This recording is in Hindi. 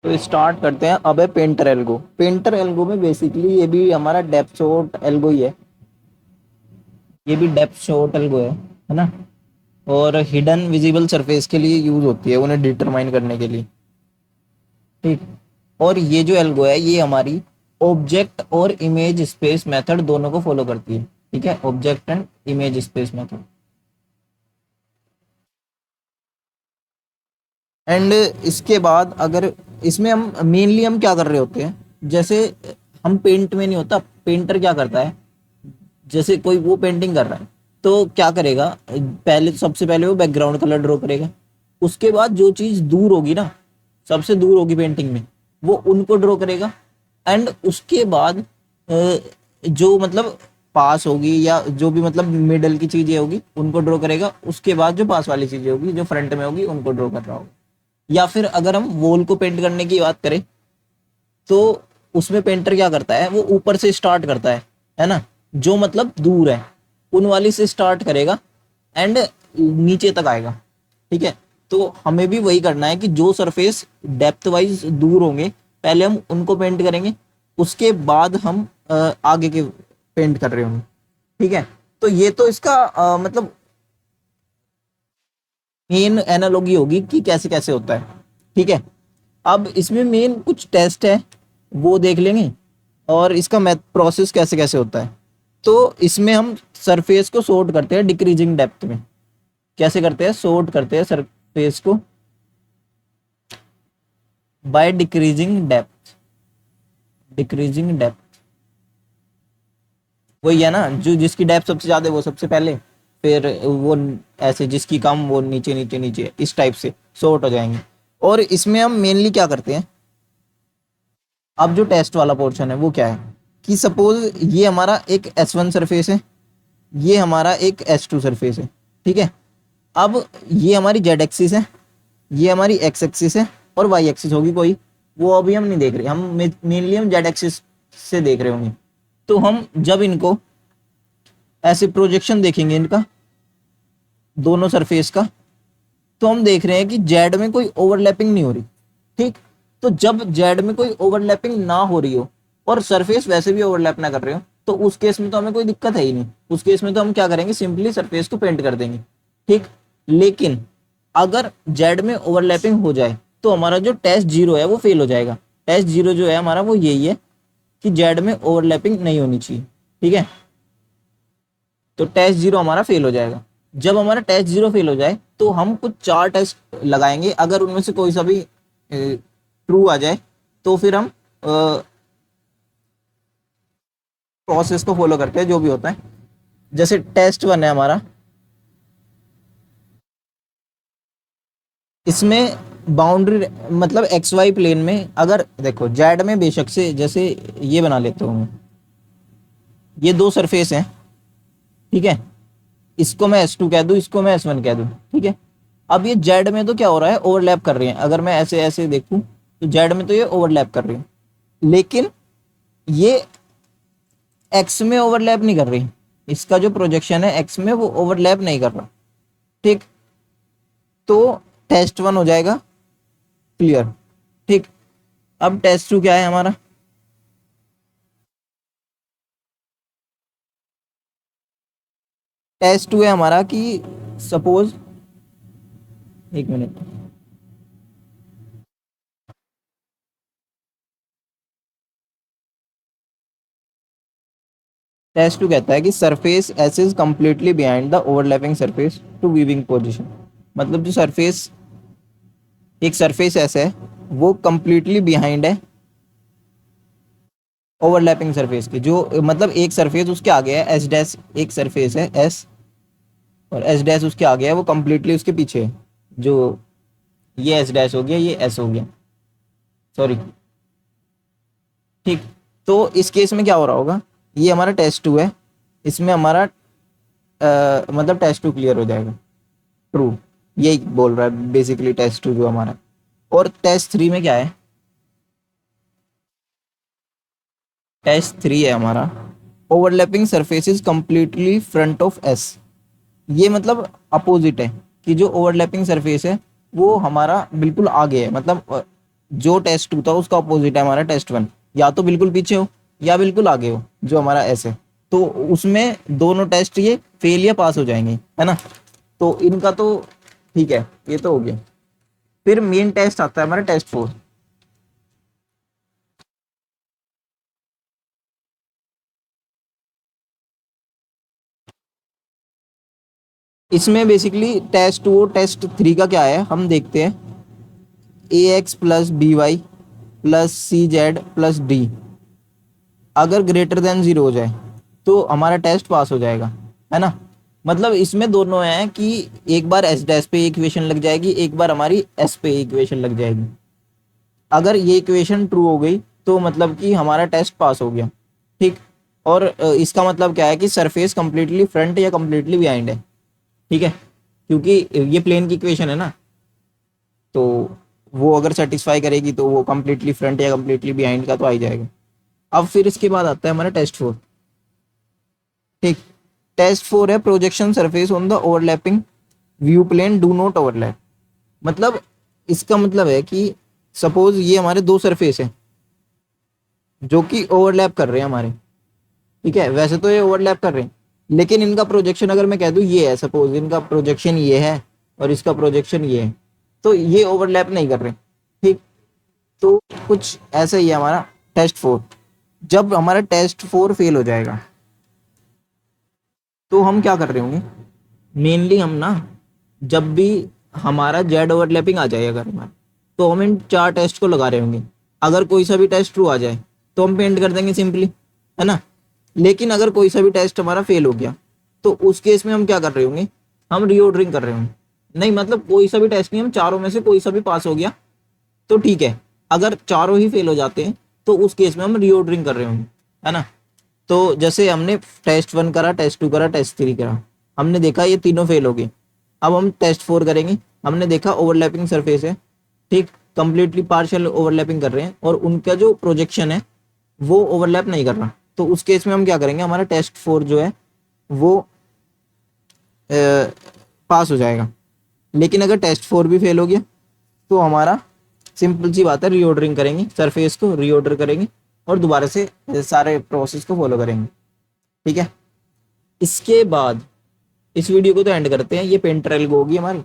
तो स्टार्ट करते हैं। अब है पेंटर एल्गो। पेंटर एल्गो में बेसिकली ये भी हमारा डेप्थ शॉट एल्गो ही है। ये भी डेप्थ शॉट एल्गो है ना। और हिडन विजिबल सरफेस के लिए यूज होती है, उन्हें डिटरमाइन करने के लिए। ठीक। और ये जो एल्गो है ये हमारी ऑब्जेक्ट और इमेज स्पेस मेथड दोनों को फॉलो करती है। ठीक है, object and image space method. And इसके बाद अगर इसमें हम मेनली हम क्या कर रहे होते हैं, जैसे हम पेंट में नहीं होता, पेंटर क्या करता है, जैसे कोई वो पेंटिंग कर रहा है तो क्या करेगा, पहले सबसे पहले वो बैकग्राउंड कलर ड्रॉ करेगा। उसके बाद जो चीज दूर होगी ना, सबसे दूर होगी पेंटिंग में, वो उनको ड्रॉ करेगा। एंड उसके बाद जो मतलब पास होगी या जो भी मतलब मिडल की चीजें होगी उनको ड्रॉ करेगा। उसके बाद जो पास वाली चीजें होगी जो फ्रंट में होगी उनको ड्रॉ कर रहा होगा। या फिर अगर हम वॉल को पेंट करने की बात करें तो उसमें पेंटर क्या करता है, वो ऊपर से स्टार्ट करता है ना, जो मतलब दूर है उन वाली से स्टार्ट करेगा एंड नीचे तक आएगा। ठीक है, तो हमें भी वही करना है कि जो सरफेस डेप्थ वाइज दूर होंगे पहले हम उनको पेंट करेंगे, उसके बाद हम आगे के पेंट कर रहे होंगे। ठीक है, तो ये तो इसका मतलब मेन एनालॉगी होगी कि कैसे कैसे होता है। ठीक है, अब इसमें मेन कुछ टेस्ट है वो देख लेंगे, और इसका मैथ प्रोसेस कैसे कैसे होता है। तो इसमें हम सरफेस को सॉर्ट करते हैं डिक्रीजिंग डेप्थ में। कैसे करते हैं, सॉर्ट करते हैं सरफेस को by decreasing depth. Decreasing depth वही है ना, जो जिसकी डेप्थ सबसे ज्यादा है वो सबसे पहले, फिर वो ऐसे जिसकी कम वो नीचे नीचे नीचे इस टाइप से सॉर्ट हो जाएंगे। और इसमें हम मेनली क्या करते हैं, अब जो टेस्ट वाला पोर्शन है वो क्या है कि सपोज ये हमारा एक S1 सरफेस है, ये हमारा एक S2 सरफेस है। ठीक है, अब ये हमारी जेड एक्सिस है, ये हमारी एक्स एक्सिस है, और वाई एक्सिस होगी कोई, वो अभी हम नहीं देख रहे, हम मेनली हम जेड एक्सिस से देख रहे होंगे। तो हम जब इनको ऐसे प्रोजेक्शन देखेंगे इनका दोनों सरफेस का, तो हम देख रहे हैं कि जेड में कोई ओवरलैपिंग नहीं हो रही। ठीक, तो जब जेड में कोई ओवरलैपिंग ना हो रही हो और सरफेस वैसे भी ओवरलैप ना कर रहे हो, तो उस केस में तो हमें कोई दिक्कत है ही नहीं। उस केस में तो हम क्या करेंगे, सिंपली सरफेस को पेंट कर देंगे। ठीक, लेकिन अगर जेड में ओवरलैपिंग हो जाए तो हमारा जो टेस्ट जीरो है वो फेल हो जाएगा। टेस्ट जीरो जो है हमारा वो यही है कि जेड में ओवरलैपिंग नहीं होनी चाहिए। ठीक है, तो टेस्ट जीरो हमारा फेल हो जाएगा। जब हमारा टेस्ट जीरो फेल हो जाए तो हम कुछ चार टेस्ट लगाएंगे, अगर उनमें से कोई सा भी ट्रू आ जाए तो फिर हम प्रोसेस को फॉलो करते हैं जो भी होता है। जैसे टेस्ट वन है हमारा, इसमें बाउंड्री मतलब एक्स वाई प्लेन में, अगर देखो जेड में बेशक से जैसे ये बना लेते हो, ये दो सरफेस हैं। ठीक है, इसको मैं S2 कह दूं, इसको मैं S1 कह दूं। ठीक है, अब ये जेड में तो क्या हो रहा है, ओवरलैप कर रही हैं। अगर मैं ऐसे ऐसे देखूं तो जेड में तो ये ओवरलैप कर रही है, लेकिन ये एक्स में ओवरलैप नहीं कर रही। इसका जो प्रोजेक्शन है एक्स में वो ओवरलैप नहीं कर रहा। ठीक, तो टेस्ट वन हो जाएगा क्लियर। ठीक, अब टेस्ट टू क्या है हमारा, टेस्ट टू है हमारा कि सपोज, एक मिनट, टेस्ट टू कहता है कि surface S is completely behind the overlapping surface to viewing position. मतलब जो सरफेस, एक सरफेस एस है वो कंप्लीटली बिहाइंड है ओवरलैपिंग सरफेस के, जो मतलब एक सरफेस उसके आगे है एस डैश, एक सरफेस है एस और एस डैश उसके आगे है, वो कंप्लीटली उसके पीछे है। जो ये एस डैश हो गया, ये एस हो गया, सॉरी। ठीक, तो इस केस में क्या हो रहा होगा, ये हमारा टेस्ट टू है, इसमें हमारा मतलब टेस्ट टू क्लियर हो जाएगा, ट्रू। यही बोल रहा है बेसिकली टेस्ट टू जो हमारा। और टेस्ट थ्री में क्या है, टेस्ट थ्री है हमारा overlapping surfaces completely front of S. ये मतलब अपोजिट है कि जो ओवरलैपिंग सरफेस है वो हमारा बिल्कुल आगे है, मतलब जो टेस्ट 2 था उसका अपोजिट है हमारा टेस्ट 1, या तो बिल्कुल पीछे हो या बिल्कुल आगे हो, जो हमारा ऐसे, तो उसमें दोनों टेस्ट ये फेल या पास हो जाएंगे, है ना। तो इनका तो ठीक है, ये तो हो गया। फिर मेन टेस्ट आता है हमारा टेस्ट 4। इसमें बेसिकली टेस्ट 2 और टेस्ट 3 का क्या है हम देखते हैं। A X plus B Y plus C Z plus D अगर ग्रेटर देन 0 हो जाए तो हमारा टेस्ट पास हो जाएगा, है ना। मतलब इसमें दोनों है कि एक बार एस डैश पे इक्वेशन लग जाएगी, एक बार हमारी एस पे इक्वेशन लग जाएगी। अगर ये इक्वेशन ट्रू हो गई तो मतलब कि हमारा टेस्ट पास हो गया, ठीक। और इसका मतलब क्या है कि सरफेस कंप्लीटली फ्रंट या कंप्लीटली बिहाइंड है, ठीक है, क्योंकि ये प्लेन की इक्वेशन है ना, तो वो अगर सेटिस्फाई करेगी तो वो कंप्लीटली फ्रंट या कंप्लीटली बिहाइंड का तो आ ही जाएगा। अब फिर इसके बाद आता है हमारा टेस्ट 4, ठीक। टेस्ट 4 है projection surface on the overlapping view plane do not overlap. मतलब इसका मतलब है कि सपोज ये हमारे दो सरफेस है जो कि ओवरलैप कर रहे हैं हमारे, ठीक है, वैसे तो ये ओवरलैप कर रहे हैं, लेकिन इनका प्रोजेक्शन अगर मैं कह दूं ये है, सपोज इनका प्रोजेक्शन ये है और इसका प्रोजेक्शन ये है, तो ये ओवरलैप नहीं कर रहे, ठीक। तो कुछ ऐसा ही है हमारा टेस्ट 4। जब हमारा टेस्ट 4 फेल हो जाएगा तो हम क्या कर रहे होंगे, मेनली हम ना, जब भी हमारा जेड ओवरलैपिंग आ जाए अगर हमारा, तो हम इन चार टेस्ट को लगा रहे होंगे। अगर कोई सा भी टेस्ट ट्रू आ जाए तो हम पेंट कर देंगे सिंपली, है ना। लेकिन अगर कोई सा भी टेस्ट हमारा फेल हो गया तो उस केस में हम क्या कर रहे होंगे, हम रीऑर्डरिंग कर रहे होंगे। नहीं मतलब कोई सा भी टेस्ट नहीं, हम चारों में से कोई सा भी पास हो गया तो ठीक है, अगर चारों ही फेल हो जाते हैं तो उस केस में हम रीऑर्डरिंग कर रहे होंगे, है ना। तो जैसे हमने टेस्ट 1 करा, टेस्ट 2 करा, टेस्ट 3 करा, हमने देखा ये तीनों फेल हो गए। अब हम टेस्ट 4 करेंगे, हमने देखा ओवरलैपिंग सरफेस है, ठीक, कंप्लीटली पार्शियल ओवरलैपिंग कर रहे हैं और उनका जो प्रोजेक्शन है वो ओवरलैप नहीं कर रहा, तो उस केस में हम क्या करेंगे, हमारा टेस्ट 4 जो है वो पास हो जाएगा। लेकिन अगर टेस्ट 4 भी फेल हो गया तो हमारा सिंपल सी बात है, रीऑर्डरिंग करेंगे, सरफेस को रीऑर्डर करेंगे और दोबारा से सारे प्रोसेस को फॉलो करेंगे, ठीक है। इसके बाद इस वीडियो को तो एंड करते हैं, ये पेंटर एल्गो होगी हमारी।